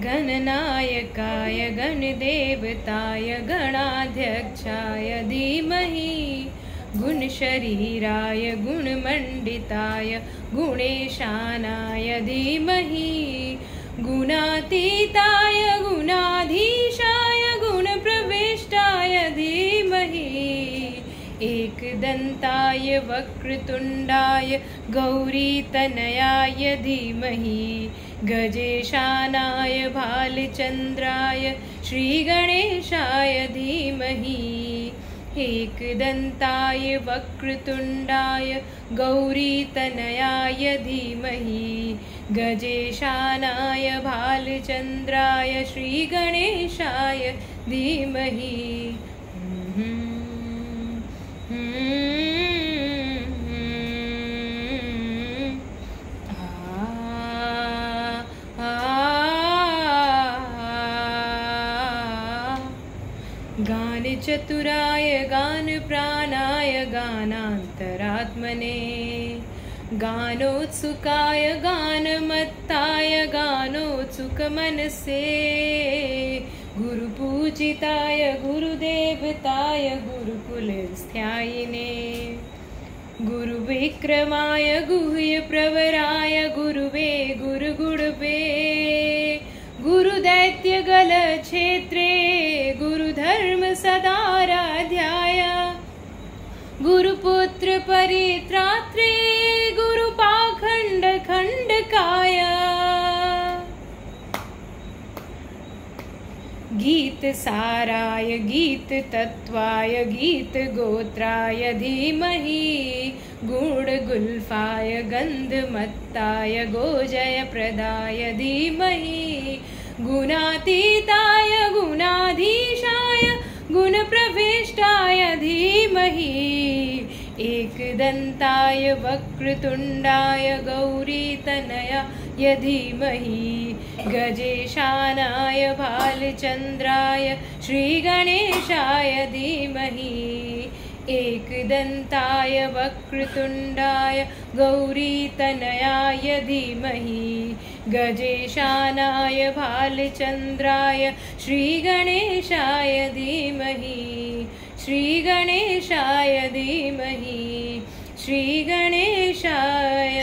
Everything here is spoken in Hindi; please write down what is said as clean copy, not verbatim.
गणनायकाय गणदेवताय गणाध्यक्षाय धीमहि गुणशरीराय गुणमण्डिताय गुणेशानाय धीमहि गुणातीताय गुणाधीशाय गुणप्रविष्टाय धीमहि एकदन्ताय वक्रतुण्डाय गौरीतनयाय धीमहि गजेशानाय भालचन्द्राय श्रीगणेशाय धीमहि एकदन्ताय वक्रतुण्डाय गौरीतनयाय धीमहि गजेशानाय भालचन्द्राय श्रीगणेशाय धीमहि गानचतुराय गानप्राणाय गानान्तरात्मने गानोत्सुकाय गानमत्ताय गानोत्सुकमनसे गुरुपूजिताय गुरुदेवताय गुरुकुलस्थायिने गुरुविक्रमाय गुह्यप्रवराय गुरुवे गुरुगुरुवे गुरुदैत्यगलक्षेत्रे गुरुधर्म सदाराध्याय गुरुपुत्र परित्रात्रे गुरुपाखण्डखण्डकाय गीतसाराय गीततत्त्वाय गीतगोत्राय धीमहि गुणगुल्फाय गन्धमत्ताय गोजयप्रदाय धीमहि गुणातीताय गुणाधीशाय गुणप्रविष्टाय धीमहि एकदन्ताय वक्रतुण्डाय गौरीतनयाय धीमहि गजेशानाय भालचन्द्राय श्रीगणेशाय धीमहि एकदन्ताय वक्रतुण्डाय गौरीतनयाय धीमहि गजेशानाय भालचन्द्राय श्रीगणेशाय धीमहि श्रीगणेशाय धीमहि श्रीगणेशाय